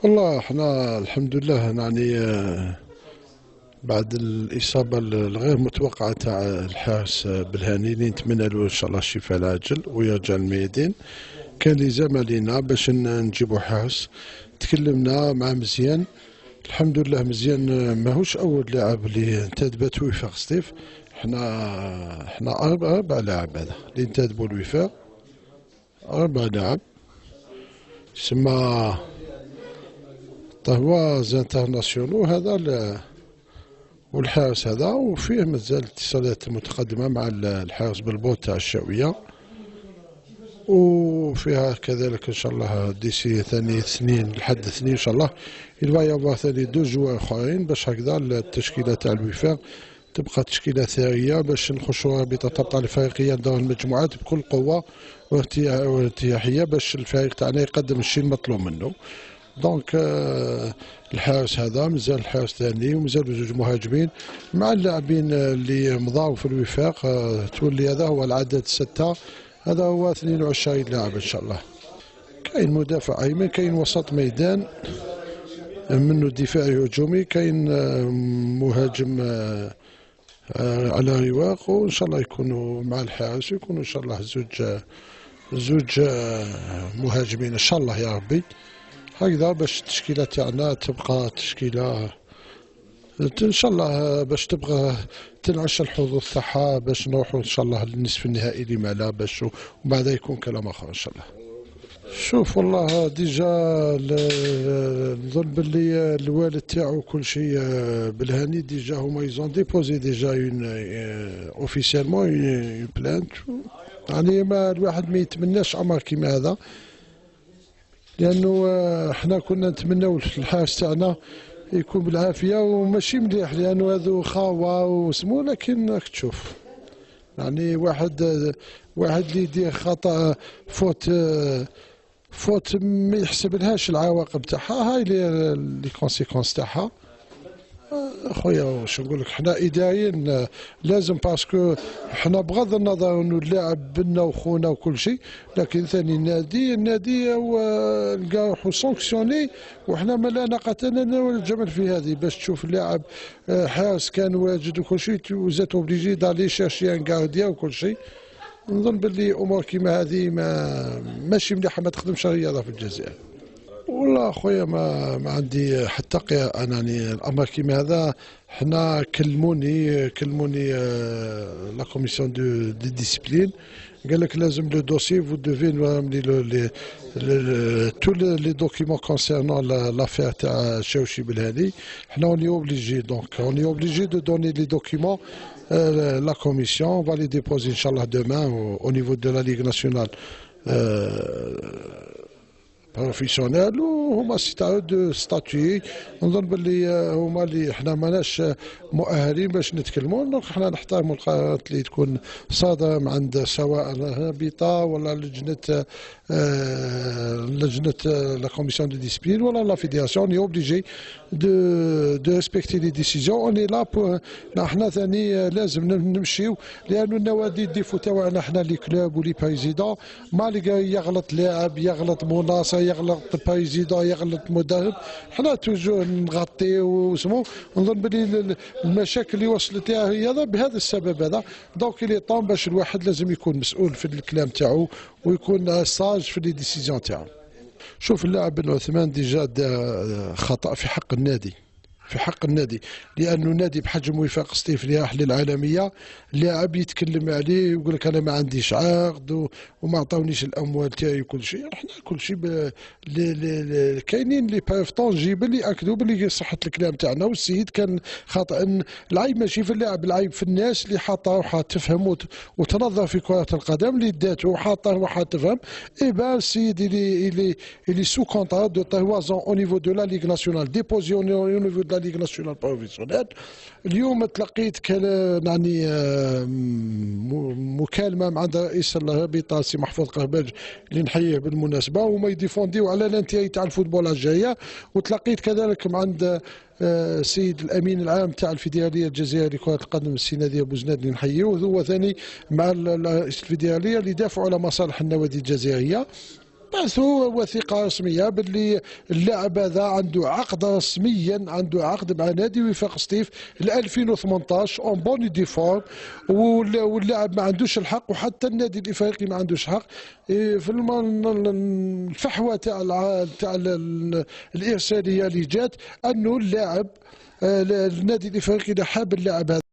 والله احنا الحمد لله يعني بعد الإصابة الغير متوقعة تاع الحارس بالهاني اللي نتمنى له إن شاء الله الشفاء العاجل ويرجع للميادين. كان لزام علينا باش نجيبوا حارس. تكلمنا مع مزيان، الحمد لله مزيان ماهوش أول لاعب اللي انتدبت وفاق سطيف. احنا أربع لاعب هذا اللي انتدبوا الوفاق، أربع لاعب يسمى تهواز انترناسيونو هذا والحارس هذا. وفيه مازال اتصالات متقدمة مع الحارس بالبوت تاع الشاوية، وفيها كذلك ان شاء الله ديسي ثاني سنين لحد اثنين ان شاء الله يلفا يافوار ثاني دو جوار اخرين باش هكذا التشكيله تاع الوفاق تبقى تشكيله ثريه باش نخشوا رابطه الابطال الافريقيه دور المجموعات بكل قوه وارتياحيه باش الفريق تاعنا يقدم الشيء المطلوب منه. دونك الحارس هذا مازال الحارس ثاني ومازال زوج مهاجمين مع اللاعبين اللي مضاو في الوفاق. تولي هذا هو العدد 6، هذا هو 22 لاعب ان شاء الله. كاين مدافع ايمن، كاين وسط ميدان منه دفاعي هجومي، كاين مهاجم على رواق، وان شاء الله يكونوا مع الحارس ويكونوا ان شاء الله زوج مهاجمين ان شاء الله يا ربي. هكذا باش التشكيله تاعنا تبقى تشكيله ان شاء الله باش تبقى تنعش الحظوظ تاعها باش نروحوا ان شاء الله للنصف النهائي لما لا باش وبعدها يكون كلام اخر ان شاء الله. شوف والله ديجا نظن باللي الوالد تاعو كل شيء بالهاني ديجا هما يزون ديبوزي ديجا اون اوفيسيالمون اون بلانت. يعني ما الواحد ما يتمناش امر كيما هذا، لانه احنا كنا نتمناو الحارس تاعنا يكون بالعافيه وماشي مليح، لانه هذو خاوه وسمو. لكن راك تشوف يعني واحد اللي يدير خطا فوت ما يحسبلهاش العواقب تاعها، هاي لي كونسيكونس تاعها. خويا واش نقول لك، حنا اداريين لازم باسكو حنا بغض النظر انه اللاعب بنا وخونا وكل شيء، لكن ثاني النادي هو لقى روحو سانكسيوني، وحنا ما لا ناقه لنا ولا الجمل في هذه باش تشوف اللاعب حارس كان واجد وكل شيء وزات اوبليجي دالي شيرشي ان كارديا وكل شيء. نظن باللي امور كيما هذه ماشي مليحه، ما تخدمش الرياضه في الجزائر. والله خويا ما عندي حتى انا يعني الامر كيما هذا. حنا كلموني لا كوميسيون دو ديسيبلين، قال لك لازم لو دوسي فو دوفي نورملي تو لي دوكيمون كونسيرنون لافير تاع شاوشي بالهاني. حنا اوني اوبليجي دونك اوني اوبليجي دو دوني لي دوكيمون. لا كوميسيون va les déposer inchallah demain au niveau de la Ligue nationale بروفيسيونيل، وهما سي دو ستاتوي. نظن باللي هما اللي حنا ماناش مؤهلين باش نتكلموا. دونك حنا نحترموا القرارات اللي تكون صادره عند سواء الرابطه ولا لجنه لا كوميسيون دو ديسبلين ولا لا فيدراسيون. اوني اوبليجي دو ريسبكتي لي ديسيزيون. اوني لا بور حنا ثاني لازم نمشيو، لانه النوادي الديفو تاعنا حنا لي كلوب ولي بريزيدون ما يغلط لاعب يغلط مناصر يغلط بريزيدون يغلط مدرب، حنا توجور نغطي وسمو. نظن بلي المشاكل اللي وصلت لها هي هذا بهذا السبب هذا. دونك لي طون باش الواحد لازم يكون مسؤول في الكلام تاعو ويكون ساج في لي ديسيزيون تاعو. شوف اللاعب بن عثمان ديجا خطأ في حق النادي، في حق النادي، لانه نادي بحجم وفاق سطيف اللي راح للعالميه لاعب يتكلم عليه ويقول لك انا ما عنديش عقد وما عطاونيش الاموال تاعي وكل شيء. احنا كل شيء كاينين لي بروف طونجيبل اللي ياكدوا باللي صحه الكلام تاعنا. والسيد كان خطا، العيب ماشي في اللاعب، العيب في الناس اللي حاطه روحها تفهم وتنظر في كره القدم، اللي داته وحاطه روحها تفهم. اي بان السيد اللي سو كونترا دو تهوازون او نيفو دو لا ليغ ناسيونال ديبوزيون او نيفو دو لا ليغ ناسيونال بروفيسيونيل. اليوم تلقيت يعني مكالمه مع رئيس الرابطه سي محفوظ قرباج اللي نحييه بالمناسبه، وما يديفونديو على الانتهاء تاع الفوتبول الجزائريه. وتلقيت كذلك مع عند السيد الامين العام تاع الفيدراليه الجزائريه لكره القدم السي نادي ابو زناد اللي نحييه، وهو ثاني مع رئيس الفيدراليه اللي يدافعوا على مصالح النوادي الجزائريه. بعثوا وثيقه رسميه باللي اللاعب هذا عنده عقد رسميا، عنده عقد مع نادي وفاق سطيف ل 2018 اون بوني دي فورم، واللاعب ما عندوش الحق وحتى النادي الافريقي ما عندوش حق في الفحوى تاع الارساليه اللي جات انه اللاعب النادي الافريقي حاب اللاعب هذا